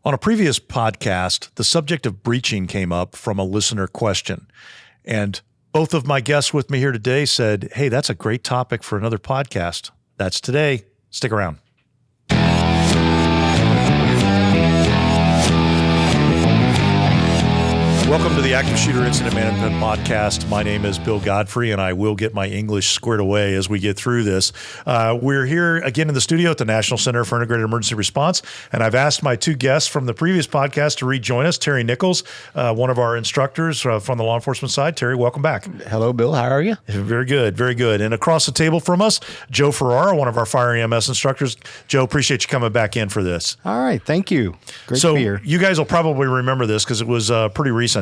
On a previous podcast, the subject of breaching came up from a listener question. And both of my guests with me here today said, hey, that's a great topic for another podcast. That's today. Stick around. Welcome to the Active Shooter Incident Management Podcast. My name is Bill Godfrey, and I will get my English squared away as we get through this. We're here again in the studio at the National Center for Integrated Emergency Response, and I've asked my two guests from the previous podcast to rejoin us. Terry Nichols, one of our instructors from the law enforcement side. Terry, welcome back. Hello, Bill. How are you? Very good, very good. And across the table from us, Joe Ferrara, one of our fire EMS instructors. Joe, appreciate you coming back in for this. All right, thank you. Great to be here. You guys will probably remember this because it was pretty recent.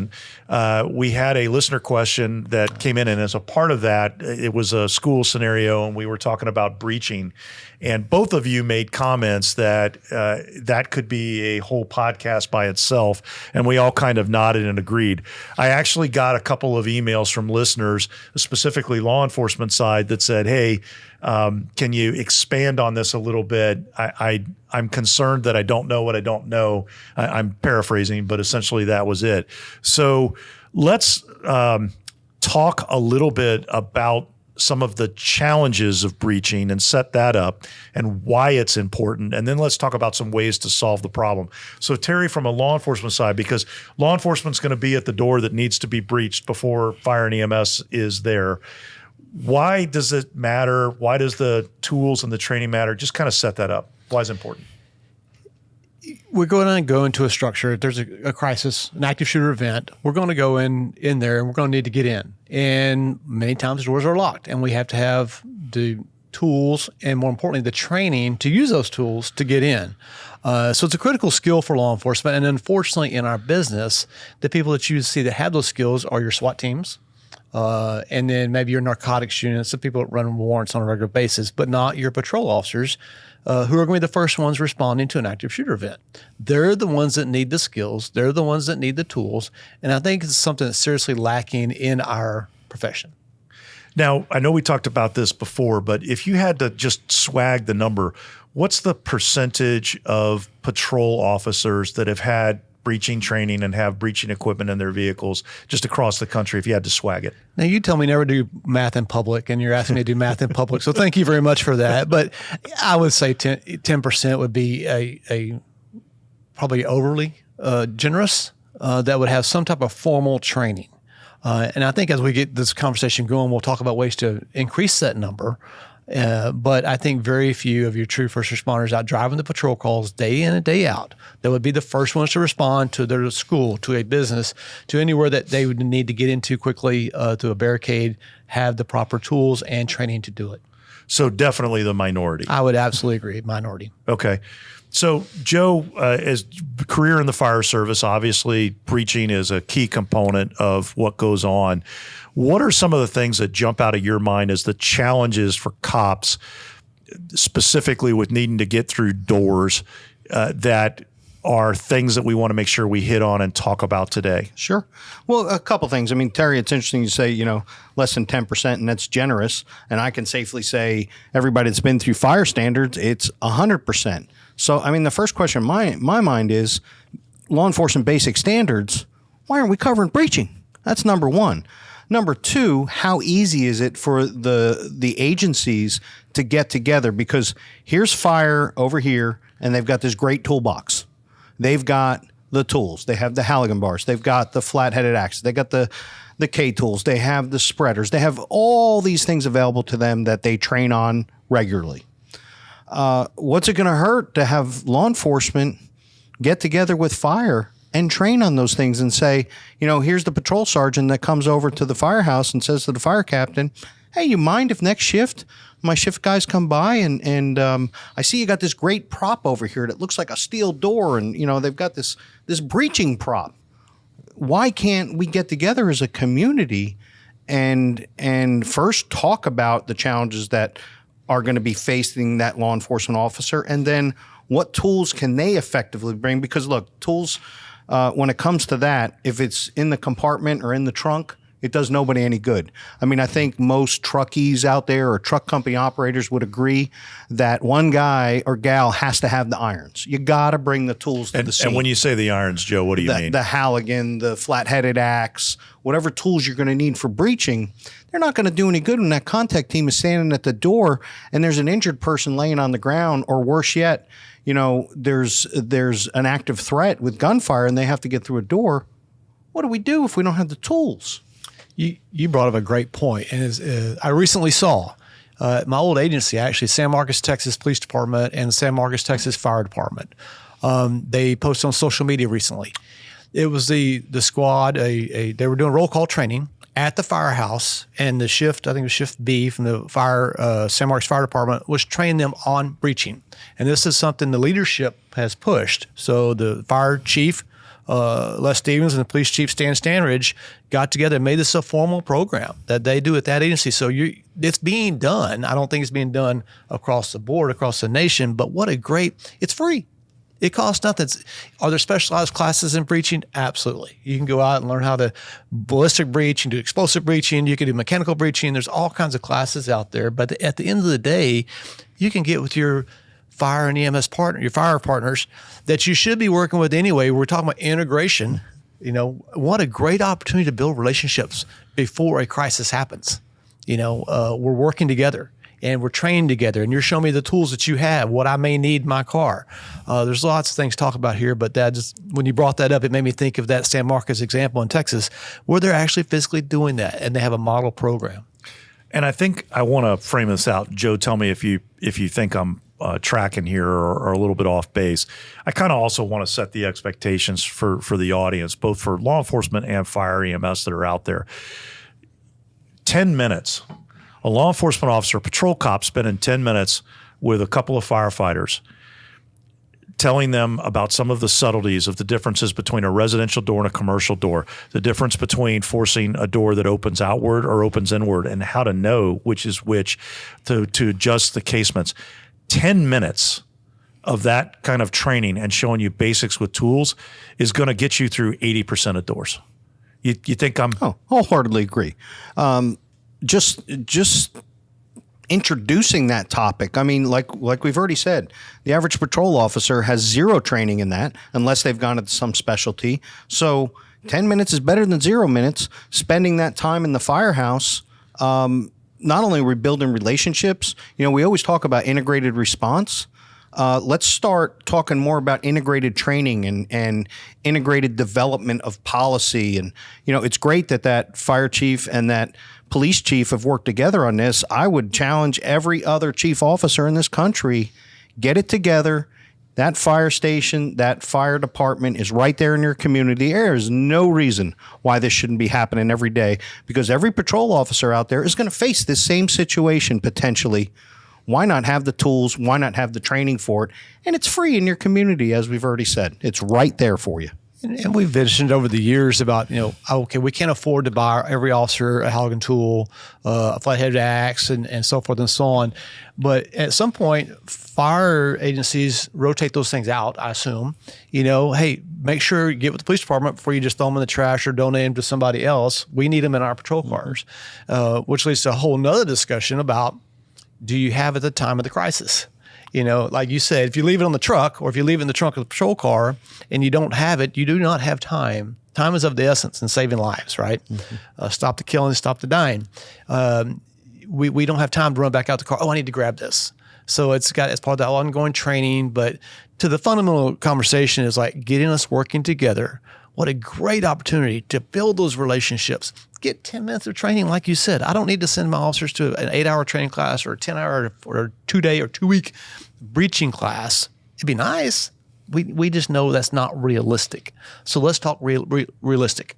We had a listener question that came in, and as a part of that, it was a school scenario, and we were talking about breaching. And both of you made comments that that could be a whole podcast by itself, and we all kind of nodded and agreed. I actually got a couple of emails from listeners, specifically law enforcement side, that said, hey, can you expand on this a little bit? I'm concerned that I don't know what I don't know. I'm paraphrasing, but essentially that was it. So let's talk a little bit about some of the challenges of breaching and set that up and why it's important. And then let's talk about some ways to solve the problem. So Terry, from a law enforcement side, because law enforcement's going to be at the door that needs to be breached before fire and EMS is there. Why does it matter? Why does the tools and the training matter? Just kind of set that up. Why is it important? We're going to go into a structure. If there's a crisis, an active shooter event, we're going to go in there and we're going to need to get in. And many times the doors are locked, and we have to have the tools and, more importantly, the training to use those tools to get in. So it's a critical skill for law enforcement. And unfortunately, in our business, the people that you see that have those skills are your SWAT teams. And then maybe your narcotics units, the people that run warrants on a regular basis, but not your patrol officers, who are going to be the first ones responding to an active shooter event. They're the ones that need the skills. They're the ones that need the tools. And I think it's something that's seriously lacking in our profession. Now, I know we talked about this before, but if you had to just swag the number, what's the percentage of patrol officers that have had breaching training and have breaching equipment in their vehicles just across the country, if you had to swag it? Now, you tell me never do math in public, and you're asking me to do math in public. So thank you very much for that. But I would say 10% would be a probably overly generous, that would have some type of formal training. And I think as we get this conversation going, we'll talk about ways to increase that number. But I think very few of your true first responders out driving the patrol calls day in and day out that would be the first ones to respond to their school, to a business, to anywhere that they would need to get into quickly, to a barricade, have the proper tools and training to do it. So definitely the minority. I would absolutely agree, minority. Okay. So Joe, as career in the fire service, obviously breaching is a key component of what goes on. What are some of the things that jump out of your mind as the challenges for cops, specifically with needing to get through doors, that are things that we want to make sure we hit on and talk about today? Sure. Well, a couple things. I mean, Terry, it's interesting you say, less than 10%, and that's generous. And I can safely say everybody that's been through fire standards, it's 100%. So, I mean, the first question in my mind is law enforcement basic standards. Why aren't we covering breaching? That's number one. Number two, how easy is it for the agencies to get together? Because here's fire over here, and they've got this great toolbox. They've got the tools. They have the Halligan bars. They've got the flat-headed axes. They got the K-tools. They have the spreaders. They have all these things available to them that they train on regularly. What's it going to hurt to have law enforcement get together with fire and train on those things and say, here's the patrol sergeant that comes over to the firehouse and says to the fire captain, hey, you mind if next shift my shift guys come by and I see you got this great prop over here that looks like a steel door, and they've got this breaching prop. Why can't we get together as a community and first talk about the challenges that are going to be facing that law enforcement officer, and then what tools can they effectively bring? Because look, tools, when it comes to that, if it's in the compartment or in the trunk, it does nobody any good. I mean, I think most truckies out there or truck company operators would agree that one guy or gal has to have the irons. You got to bring the tools to the scene. And when you say the irons, Joe, what do you mean? The Halligan, the flat-headed axe, whatever tools you're going to need for breaching, they're not going to do any good when that contact team is standing at the door and there's an injured person laying on the ground, or worse yet, you know, there's an active threat with gunfire and they have to get through a door. What do we do if we don't have the tools? You brought up a great point. And I recently saw my old agency, actually, San Marcos, Texas Police Department and San Marcos, Texas Fire Department. They posted on social media recently. It was the squad, they were doing roll call training at the firehouse, and the shift, I think it was shift B from the San Marcos Fire Department, was training them on breaching. And this is something the leadership has pushed. So the fire chief, Les Stevens, and the police chief, Stan Stanridge, got together and made this a formal program that they do at that agency. So it's being done. I don't think it's being done across the board, across the nation, but what a it's free. It costs nothing. Are there specialized classes in breaching? Absolutely. You can go out and learn how to ballistic breach and do explosive breaching. You can do mechanical breaching. There's all kinds of classes out there. But at the end of the day, you can get with your fire and EMS partner, your fire partners that you should be working with anyway. We're talking about integration. You know, what a great opportunity to build relationships before a crisis happens. You know, we're working together and we're trained together, and you're showing me the tools that you have, what I may need in my car. There's lots of things to talk about here, but when you brought that up, it made me think of that San Marcos example in Texas where they're actually physically doing that and they have a model program. And I think I want to frame this out. Joe, tell me if you think I'm tracking here or a little bit off base. I kind of also want to set the expectations for the audience, both for law enforcement and fire EMS that are out there. 10 minutes. A law enforcement officer, patrol cop, spending 10 minutes with a couple of firefighters, telling them about some of the subtleties of the differences between a residential door and a commercial door, the difference between forcing a door that opens outward or opens inward, and how to know which is which to adjust the casements. 10 minutes of that kind of training and showing you basics with tools is going to get you through 80% of doors. You think I'm... Oh, wholeheartedly agree. Just introducing that topic. I mean, like we've already said, the average patrol officer has zero training in that unless they've gone to some specialty. So 10 minutes is better than 0 minutes. Spending that time in the firehouse, not only are we building relationships, you know, we always talk about integrated response. Let's start talking more about integrated training and integrated development of policy. And, you know, it's great that fire chief and that police chief have worked together on this. I would challenge every other chief officer in this country, get it together. That fire station, that fire department is right there in your community. There is no reason why this shouldn't be happening every day, because every patrol officer out there is going to face this same situation potentially. Why not have the tools? Why not have the training for it? And it's free in your community, as we've already said. It's right there for you. And we've mentioned over the years about, you know, okay, we can't afford to buy every officer a Halligan tool, a flat-headed axe, and so forth and so on. But at some point, fire agencies rotate those things out, I assume. You know, hey, make sure you get with the police department before you just throw them in the trash or donate them to somebody else. We need them in our patrol cars, which leads to a whole nother discussion about, do you have at the time of the crisis? You know, like you said, if you leave it on the truck or if you leave it in the trunk of the patrol car and you don't have it, you do not have time. Time is of the essence in saving lives, right? Mm-hmm. Stop the killing, stop the dying. We don't have time to run back out the car. Oh, I need to grab this. So it's part of that ongoing training. But to the fundamental conversation is like getting us working together. What a great opportunity to build those relationships. Get 10 minutes of training, like you said. I don't need to send my officers to an 8-hour training class or a 10-hour or a 2-day or 2-week breaching class. It'd be nice. We just know that's not realistic. So let's talk realistic.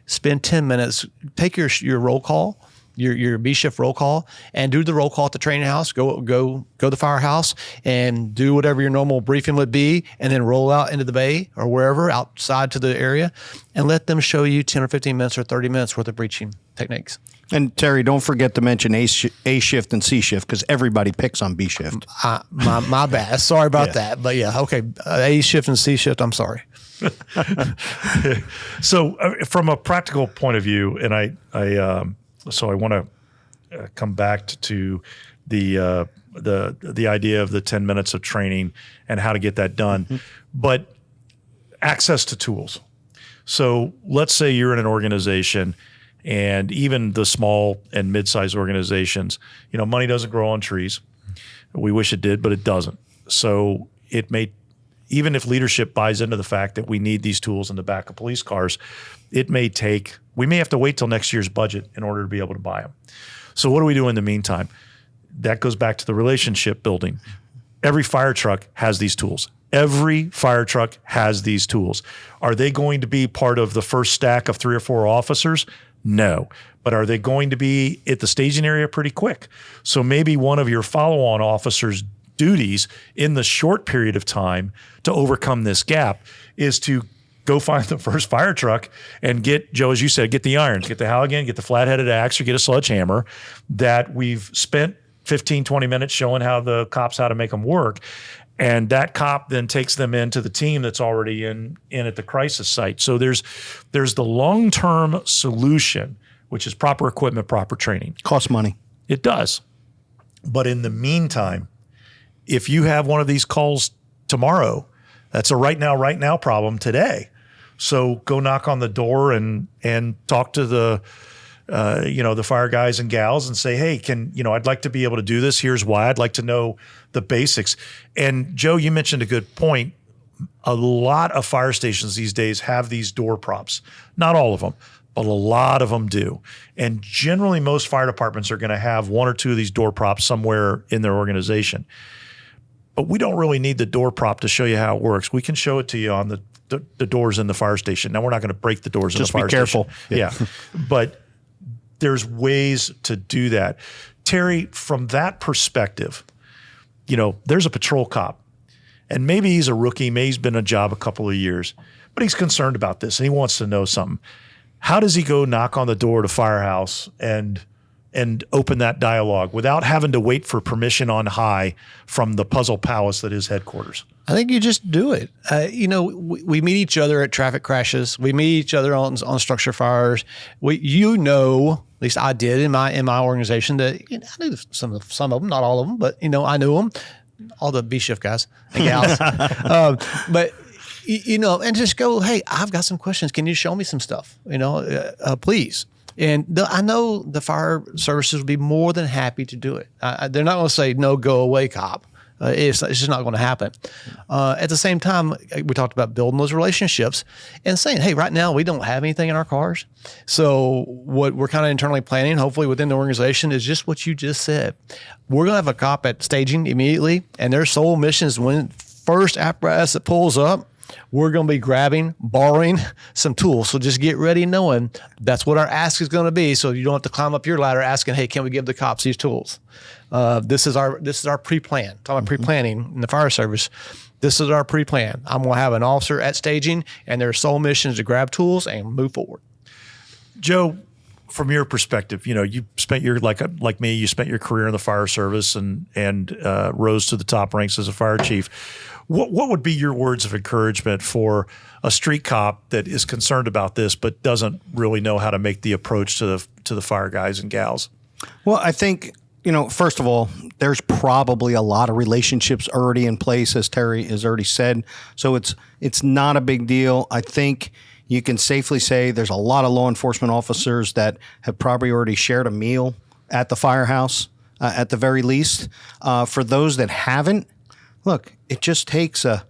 Spend 10 minutes. Take your roll call. your B shift roll call and do the roll call at the training house. Go to the firehouse and do whatever your normal briefing would be, and then roll out into the bay or wherever outside to the area, and let them show you 10 or 15 minutes or 30 minutes worth of breaching techniques. And Terry, don't forget to mention A shift and C shift, because everybody picks on B shift. My bad. Sorry about that. But yeah, okay. A shift and C shift. I'm sorry. So from a practical point of view, and I want to come back to the idea of the 10 minutes of training and how to get that done, but access to tools. So let's say you're in an organization, and even the small and mid-sized organizations, money doesn't grow on trees. We wish it did, but it doesn't. So it may, even if leadership buys into the fact that we need these tools in the back of police cars, we may have to wait till next year's budget in order to be able to buy them. So what do we do in the meantime? That goes back to the relationship building. Every fire truck has these tools. Every fire truck has these tools. Are they going to be part of the first stack of 3 or 4 officers? No. But are they going to be at the staging area pretty quick? So maybe one of your follow-on officers' duties in the short period of time to overcome this gap is to go find the first fire truck and get, Joe, as you said, get the irons, get the Halligan, get the flat-headed axe, or get a sledgehammer that we've spent 15, 20 minutes showing how to make them work. And that cop then takes them into the team that's already in at the crisis site. So there's the long-term solution, which is proper equipment, proper training. Costs money. It does. But in the meantime, if you have one of these calls tomorrow, that's a right now problem today. So go knock on the door and talk to the fire guys and gals and say, hey, I'd like to be able to do this. Here's why. I'd like to know the basics. And Joe, you mentioned a good point. A lot of fire stations these days have these door props. Not all of them, but a lot of them do. And generally most fire departments are going to have 1 or 2 of these door props somewhere in their organization. But we don't really need the door prop to show you how it works. We can show it to you on the doors in the fire station. Now, we're not going to break the doors in the fire station. Just be careful. Yeah. But there's ways to do that. Terry, from that perspective, there's a patrol cop, and maybe he's a rookie, maybe he's been in a job a couple of years, but he's concerned about this and he wants to know something. How does he go knock on the door to firehouse and open that dialogue without having to wait for permission on high from the puzzle palace that is headquarters? I think you just do it. We meet each other at traffic crashes. We meet each other on structure fires. At least I did in my organization, that I knew some of them, not all of them, but I knew them, all the B shift guys and gals. And just go, hey, I've got some questions. Can you show me some stuff? Please. And I know the fire services will be more than happy to do it. They're not going to say, no, go away, cop. It's just not going to happen. At the same time, we talked about building those relationships and saying, hey, right now we don't have anything in our cars. So what we're kind of internally planning, hopefully within the organization, is just what you just said. We're going to have a cop at staging immediately, and their sole mission is when first apparatus that pulls up, we're going to be borrowing some tools. So just get ready knowing that's what our ask is going to be. So you don't have to climb up your ladder asking, hey, can we give the cops these tools? This is our pre-plan. Talking about pre-planning in the fire service. This is our pre-plan. I'm going to have an officer at staging, and their sole mission is to grab tools and move forward. Joe, from your perspective, you spent like me, you spent your career in the fire service and rose to the top ranks as a fire chief. What would be your words of encouragement for a street cop that is concerned about this but doesn't really know how to make the approach to the fire guys and gals? Well, I think, first of all, there's probably a lot of relationships already in place, as Terry has already said. So it's not a big deal. I think you can safely say there's a lot of law enforcement officers that have probably already shared a meal at the firehouse, at the very least. For those that haven't, look, it just takes a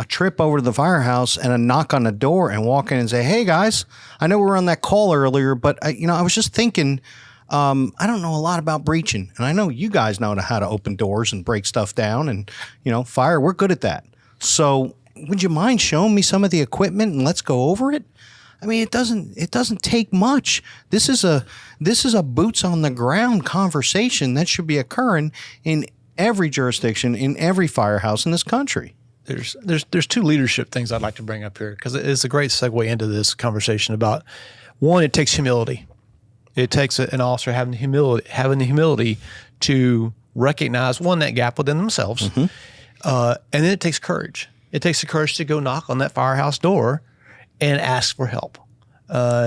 trip over to the firehouse and a knock on the door and walk in and say, hey, guys, I know we were on that call earlier, but I was just thinking, I don't know a lot about breaching. And I know you guys know how to open doors and break stuff down. And, fire, we're good at that. So would you mind showing me some of the equipment and let's go over it? I mean, it doesn't take much. This is a boots on the ground conversation that should be occurring in every jurisdiction, in every firehouse in this country. There's two leadership things I'd like to bring up here, because it's a great segue into this conversation about, one, it takes humility. It takes an officer having the humility to recognize, one, that gap within themselves, and then it takes courage. It takes the courage to go knock on that firehouse door and ask for help.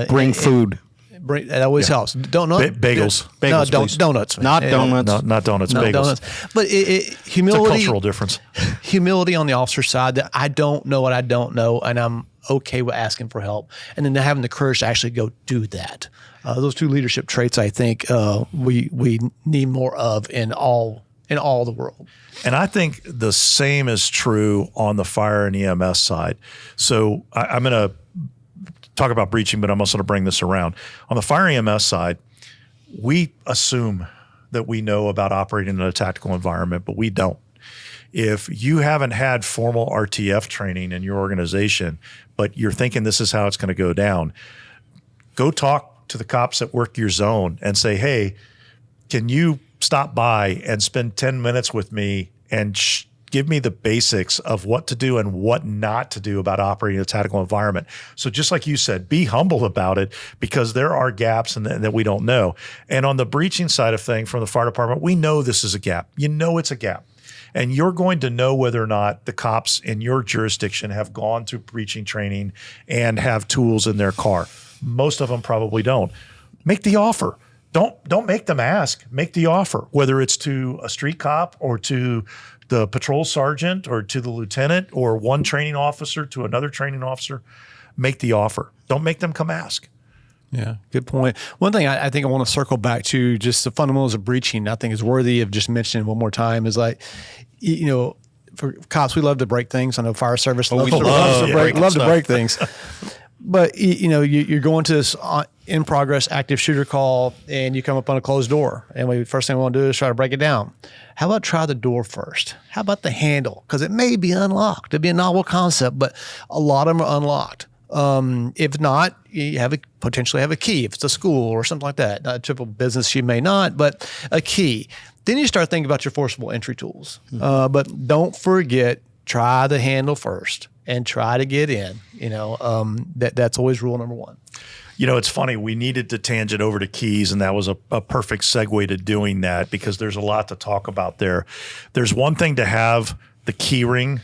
Bring food. That always helps. Bagels. Bagels, no, please. donuts. Not donuts. No, not donuts, Not bagels. donuts. But humility. It's a cultural difference. Humility on the officer's side, that I don't know what I don't know, and I'm okay with asking for help. And then having the courage to actually go do that. Those two leadership traits, I think, we need more of in all the world. And I think the same is true on the fire and EMS side. So I'm going to talk about breaching, but I'm also going to bring this around. On the fire EMS side, we assume that we know about operating in a tactical environment, but we don't. If you haven't had formal RTF training in your organization, but you're thinking this is how it's going to go down, go talk to the cops that work your zone and say, hey, can you stop by and spend 10 minutes with me and give me the basics of what to do and what not to do about operating in a tactical environment. So just like you said, be humble about it, because there are gaps that we don't know. And on the breaching side of things from the fire department, we know this is a gap. You know it's a gap. And you're going to know whether or not the cops in your jurisdiction have gone through breaching training and have tools in their car. Most of them probably don't. Make the offer. Don't make them ask. Make the offer, whether it's to a street cop or to the patrol sergeant or to the lieutenant or one training officer to another training officer. Make the offer. Don't make them come ask. Yeah, good point. One thing I think I want to circle back to, just the fundamentals of breaching, I think is worthy of just mentioning one more time, is like, you know, for cops, we love to break things. I know fire service love to break things. But, you know, you're going to this in progress active shooter call and you come up on a closed door, and first thing we want to do is try to break it down. How about try the door first? How about the handle? Because it may be unlocked. It'd be a novel concept, but a lot of them are unlocked. If not, you potentially have a key. If it's a school or something like that, not a typical business, you may not, but a key. Then you start thinking about your forcible entry tools. But don't forget, try the handle first and try to get in. You know, that's always rule number one. You know, it's funny. We needed to tangent over to keys, and that was a perfect segue to doing that, because there's a lot to talk about there. There's one thing to have the key ring,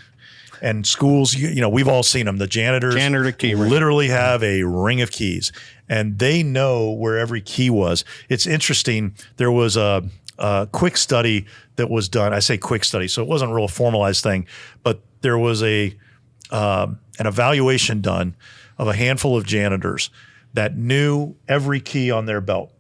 and schools, you know, we've all seen them. The janitors key ring. Literally have a ring of keys, and they know where every key was. It's interesting. There was a quick study that was done. I say quick study, so it wasn't a real formalized thing, but there was an evaluation done of a handful of janitors that knew every key on their belt.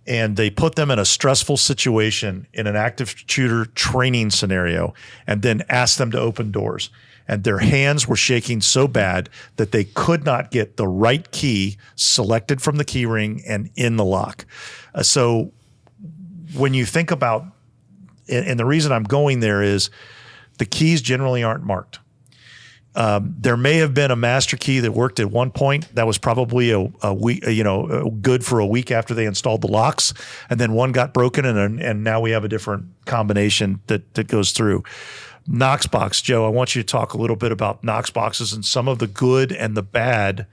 And they put them in a stressful situation in an active shooter training scenario, and then asked them to open doors. And their hands were shaking so bad that they could not get the right key selected from the key ring and in the lock. So when you think about, and the reason I'm going there is the keys generally aren't marked. There may have been a master key that worked at one point that was probably a week, good for a week after they installed the locks, and then one got broken, and now we have a different combination that goes through. KnoxBox, Joe, I want you to talk a little bit about KnoxBoxes and some of the good and the bad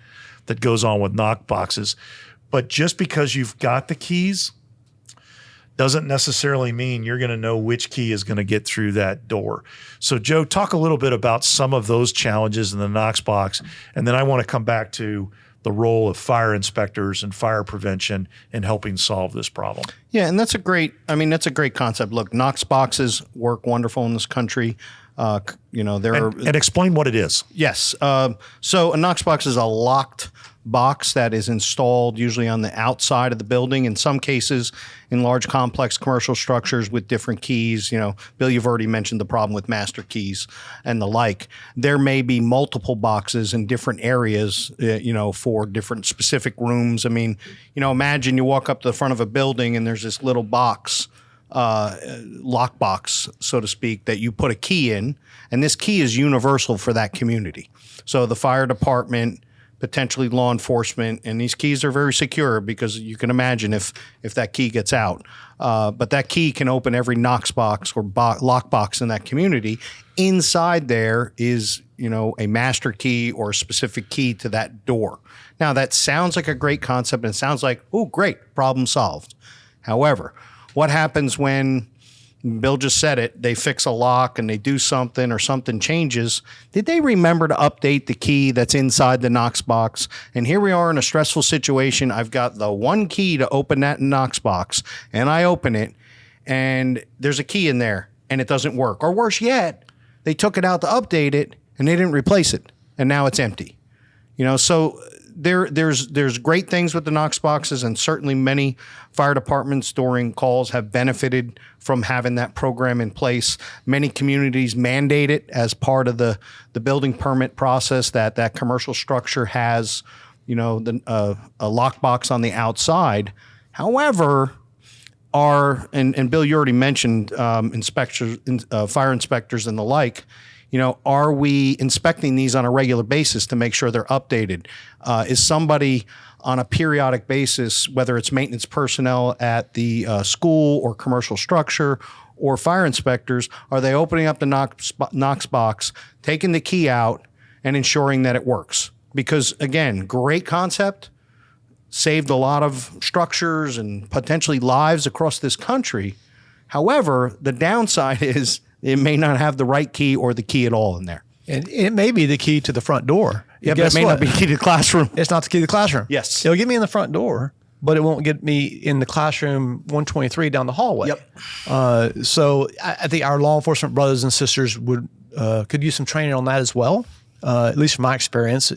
that goes on with KnoxBoxes. But just because you've got the keys doesn't necessarily mean you're going to know which key is going to get through that door. So, Joe, talk a little bit about some of those challenges in the KnoxBox, and then I want to come back to the role of fire inspectors and fire prevention in helping solve this problem. Yeah, and that's a great concept. Look, KnoxBoxes work wonderful in this country. And explain what it is. Yes. So a KnoxBox is a locked box that is installed usually on the outside of the building. In some cases, in large complex commercial structures with different keys, you know, Bill, you've already mentioned the problem with master keys and the like. There may be multiple boxes in different areas, for different specific rooms. I mean, imagine you walk up to the front of a building and there's this little box, lockbox, so to speak, that you put a key in, and this key is universal for that community. So the fire department, potentially law enforcement, and these keys are very secure because you can imagine if that key gets out. But that key can open every KnoxBox or lockbox in that community. Inside there is, a master key or a specific key to that door. Now, that sounds like a great concept, and it sounds like, oh, great, problem solved. However, what happens when, Bill just said it, they fix a lock and they do something or something changes? Did they remember to update the key that's inside the KnoxBox? And here we are in a stressful situation. I've got the one key to open that KnoxBox, and I open it, and there's a key in there, and it doesn't work. Or worse yet, they took it out to update it, and they didn't replace it, and now it's empty. So there's great things with the KnoxBoxes, and certainly many fire departments during calls have benefited from having that program in place. Many communities mandate it as part of the building permit process, that commercial structure has, a lockbox on the outside. However, and Bill, you already mentioned inspectors, fire inspectors and the like. Are we inspecting these on a regular basis to make sure they're updated? Is somebody on a periodic basis, whether it's maintenance personnel at the school or commercial structure or fire inspectors, are they opening up the KnoxBox, taking the key out, and ensuring that it works? Because, again, great concept, saved a lot of structures and potentially lives across this country. However, the downside is it may not have the right key or the key at all in there. And it may be the key to the front door. Yeah, but it may not be the key to the classroom. It's not the key to the classroom. Yes. It'll get me in the front door, but it won't get me in the classroom 123 down the hallway. Yep. So I think our law enforcement brothers and sisters could use some training on that as well. At least from my experience,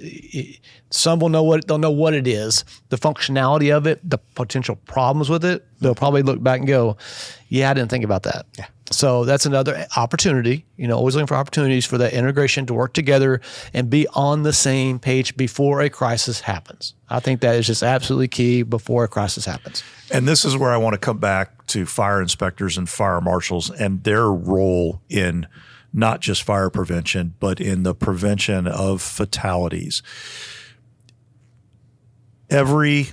some they'll know what it is, the functionality of it, the potential problems with it. They'll probably look back and go, "Yeah, I didn't think about that." Yeah. So that's another opportunity. Always looking for opportunities for that integration to work together and be on the same page before a crisis happens. I think that is just absolutely key before a crisis happens. And this is where I want to come back to fire inspectors and fire marshals and their role in not just fire prevention, but in the prevention of fatalities. Every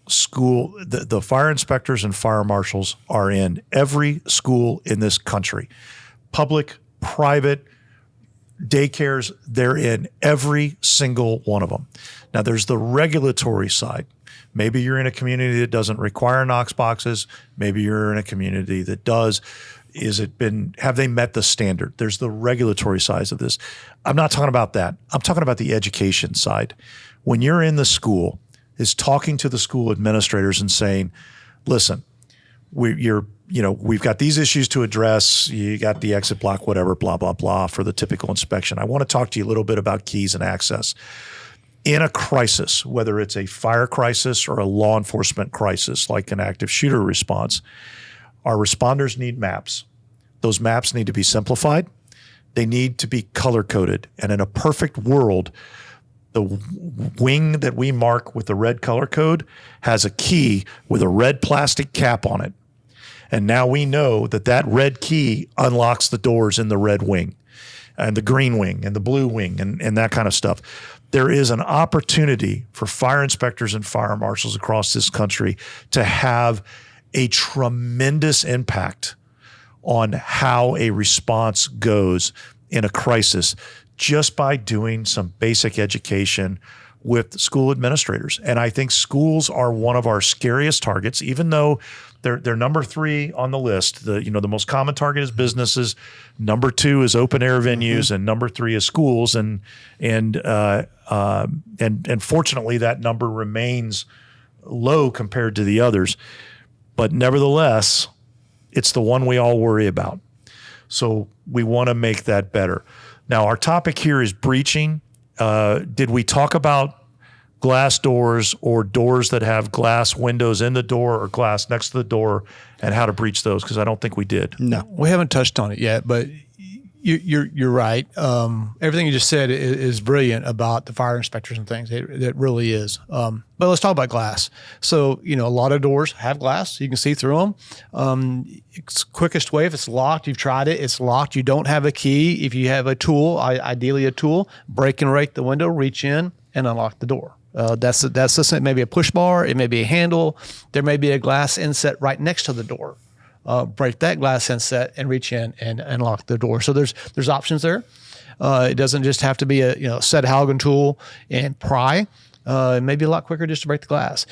school, the fire inspectors and fire marshals are in every school in this country. Public, private, daycares, they're in every single one of them. Now, there's the regulatory side. Maybe you're in a community that doesn't require KnoxBoxes. Maybe you're in a community that does. Have they met the standard? There's the regulatory side of this. I'm not talking about that. I'm talking about the education side. When you're in the school, is talking to the school administrators and saying, listen, we've got these issues to address. You got the exit block, whatever, blah, blah, blah, for the typical inspection. I want to talk to you a little bit about keys and access. In a crisis, whether it's a fire crisis or a law enforcement crisis, like an active shooter response, our responders need maps. Those maps need to be simplified. They need to be color-coded. And in a perfect world, the wing that we mark with the red color code has a key with a red plastic cap on it. And now we know that red key unlocks the doors in the red wing and the green wing and the blue wing and that kind of stuff. There is an opportunity for fire inspectors and fire marshals across this country to have a tremendous impact on how a response goes in a crisis just by doing some basic education with school administrators. And I think schools are one of our scariest targets, even though they're number 3 on the list. The most common target is businesses. Number 2 is open air venues, and number 3 is schools. And fortunately, that number remains low compared to the others. But nevertheless, it's the one we all worry about. So we want to make that better. Now, our topic here is breaching. Did we talk about glass doors or doors that have glass windows in the door or glass next to the door and how to breach those? Because I don't think we did. No, we haven't touched on it yet, but you're right. Everything you just said is brilliant about the fire inspectors and things. It really is. But let's talk about glass. So, a lot of doors have glass. You can see through them. It's quickest way, if it's locked, you've tried it, it's locked, you don't have a key. If you have a tool, ideally a tool, break and rake the window, reach in, and unlock the door. That's it may be a push bar, it may be a handle, there may be a glass inset right next to the door. Break that glass inset and reach in and unlock the door. So there's options there. It doesn't just have to be a set Haugen tool and pry. It may be a lot quicker just to break the glass.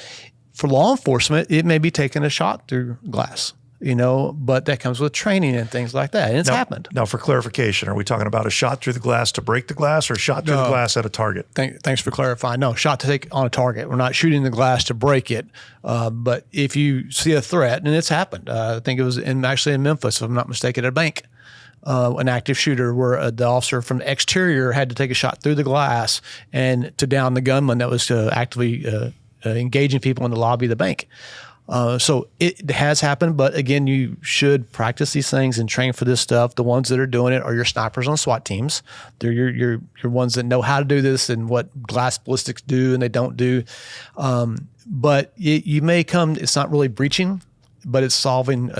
For law enforcement, it may be taking a shot through glass, but that comes with training and things like that. And it's happened. Now, for clarification, are we talking about a shot through the glass to break the glass or shot through the glass at a target? Thanks for clarifying. No, shot to take on a target. We're not shooting the glass to break it. But if you see a threat, and it's happened, I think it was actually in Memphis, if I'm not mistaken, at a bank, an active shooter where the officer from the exterior had to take a shot through the glass and to down the gunman that was actively engaging people in the lobby of the bank. So it has happened, but again, you should practice these things and train for this stuff. The ones that are doing it are your snipers on SWAT teams. They're your ones that know how to do this and what glass ballistics do and they don't do. But you may come, it's not really breaching, but it's solving,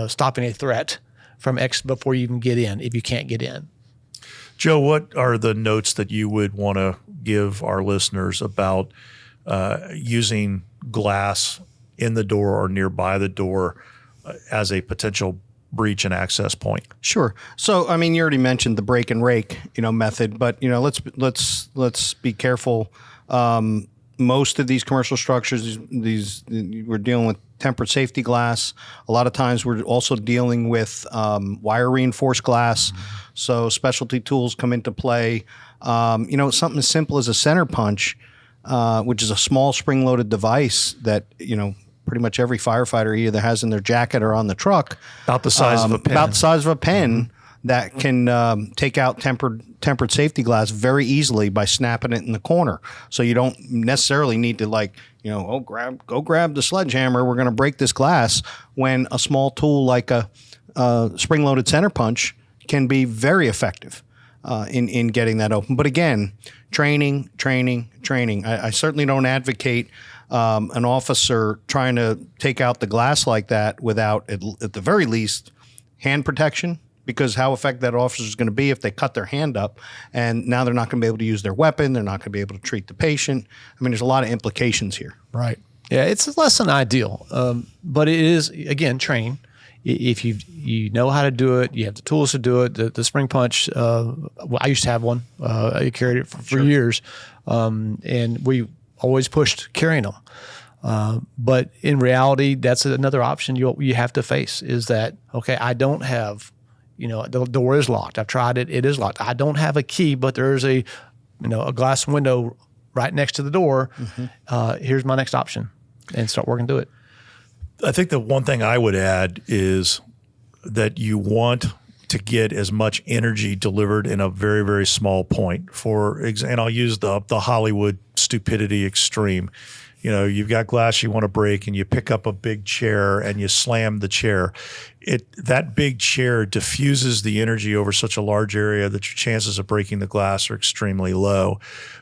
stopping a threat from X before you even get in, if you can't get in. Joe, what are the notes that you would want to give our listeners about using glass in the door or nearby the door as a potential breach and access point? Sure. So, I mean, you already mentioned the break and rake, method, but let's be careful. Most of these commercial structures, we're dealing with tempered safety glass. A lot of times we're also dealing with wire reinforced glass. So specialty tools come into play. Something as simple as a center punch, which is a small spring-loaded device that, pretty much every firefighter either has in their jacket or on the truck. About the size of a pen. About the size of a pen that can take out tempered safety glass very easily by snapping it in the corner. So you don't necessarily need to go grab the sledgehammer. We're going to break this glass, when a small tool like a spring-loaded center punch can be very effective in getting that open. But again, training. I certainly don't advocate an officer trying to take out the glass like that without, at the very least, hand protection, because how effective that officer is going to be if they cut their hand up and now they're not going to be able to use their weapon. They're not going to be able to treat the patient. I mean, there's a lot of implications here. Right. Yeah, it's less than ideal, but it is, again, training. If you know how to do it, you have the tools to do it. The spring punch, I used to have one. I carried it for years, and we always pushed carrying them. But in reality, that's another option you have to face, is that, okay, I don't have, the door is locked. I've tried it. It is locked. I don't have a key, but there's a glass window right next to the door. Here's my next option, and start working through it. I think the one thing I would add is that you want to get as much energy delivered in a very, very small point. And I'll use the Hollywood stupidity extreme. You've got glass you want to break, and you pick up a big chair and you slam the chair. That big chair diffuses the energy over such a large area that your chances of breaking the glass are extremely low.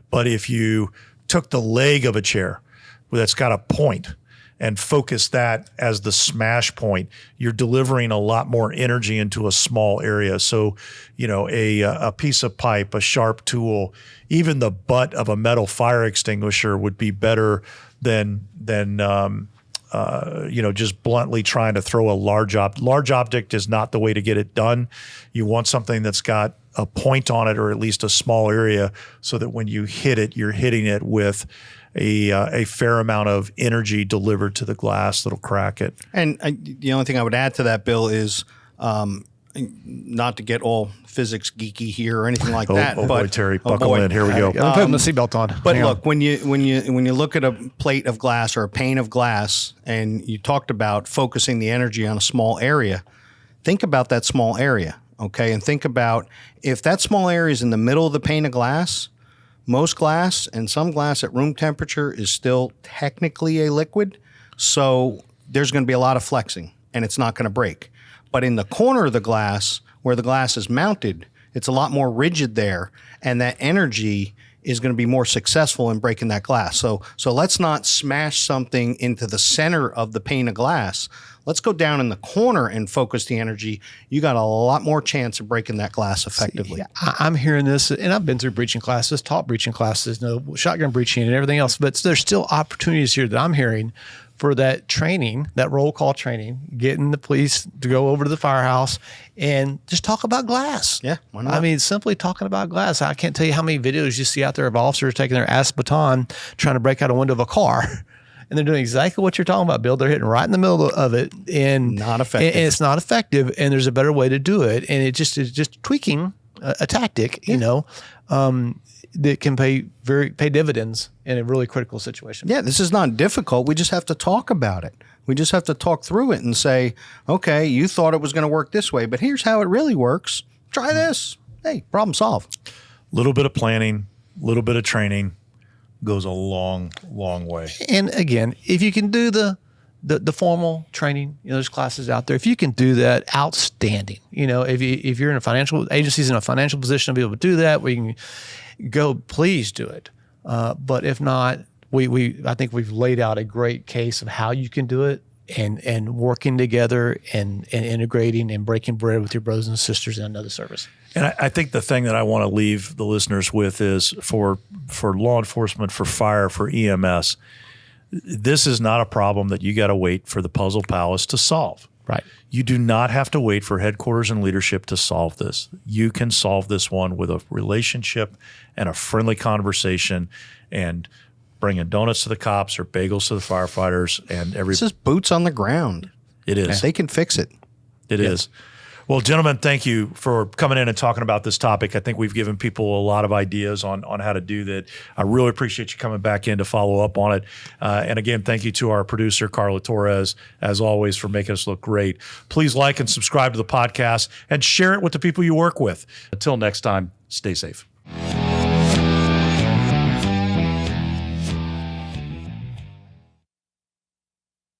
But if you took the leg of a chair that's got a point and focus that as the smash point, you're delivering a lot more energy into a small area. So, a piece of pipe, a sharp tool, even the butt of a metal fire extinguisher would be better than just bluntly trying to throw a large object. Large object is not the way to get it done. You want something that's got a point on it, or at least a small area, so that when you hit it, you're hitting it with a fair amount of energy delivered to the glass that'll crack it. And the only thing I would add to that, Bill, is not to get all physics geeky here or anything like that. But, boy, Terry, buckle in. Here we go. I'm putting the seatbelt on. But look, when you look at a plate of glass or a pane of glass, and you talked about focusing the energy on a small area, think about that small area, okay? And think about, if that small area is in the middle of the pane of glass, most glass and some glass at room temperature is still technically a liquid, so there's going to be a lot of flexing, and it's not going to break. But in the corner of the glass, where the glass is mounted, it's a lot more rigid there, and that energy is going to be more successful in breaking that glass. So let's not smash something into the center of the pane of glass. Let's go down in the corner and focus the energy. You got a lot more chance of breaking that glass effectively. I'm hearing this, and I've been through breaching classes, taught breaching classes, shotgun breaching and everything else, but there's still opportunities here that I'm hearing for that training, that roll call training, getting the police to go over to the firehouse and just talk about glass. Yeah, why not? I mean, simply talking about glass. I can't tell you how many videos you see out there of officers taking their ass baton trying to break out a window of a car. And they're doing exactly what you're talking about, Bill. They're hitting right in the middle of it, and not effective. And it's not effective. And there's a better way to do it. And it just is just tweaking a tactic, that can pay dividends in a really critical situation. Yeah, this is not difficult. We just have to talk about it. We just have to talk through it and say, okay, you thought it was going to work this way, but here's how it really works. Try this. Hey, problem solved. Little bit of planning, little bit of training goes a long, long way. And again, if you can do the formal training, there's classes out there. If you can do that, outstanding. If you're in a financial agency's in a financial position to be able to do that, we can go. Please do it. But if not, I think we've laid out a great case of how you can do it, and working together and integrating and breaking bread with your brothers and sisters in another service. And I think the thing that I want to leave the listeners with is for law enforcement, for fire, for EMS, this is not a problem that you got to wait for the puzzle palace to solve. Right. You do not have to wait for headquarters and leadership to solve this. You can solve this one with a relationship and a friendly conversation, and bringing donuts to the cops or bagels to the firefighters, and This is boots on the ground. It is. They can fix it. It is. Well, gentlemen, thank you for coming in and talking about this topic. I think we've given people a lot of ideas on how to do that. I really appreciate you coming back in to follow up on it. And again, thank you to our producer, Carla Torres, as always, for making us look great. Please like and subscribe to the podcast and share it with the people you work with. Until next time, stay safe.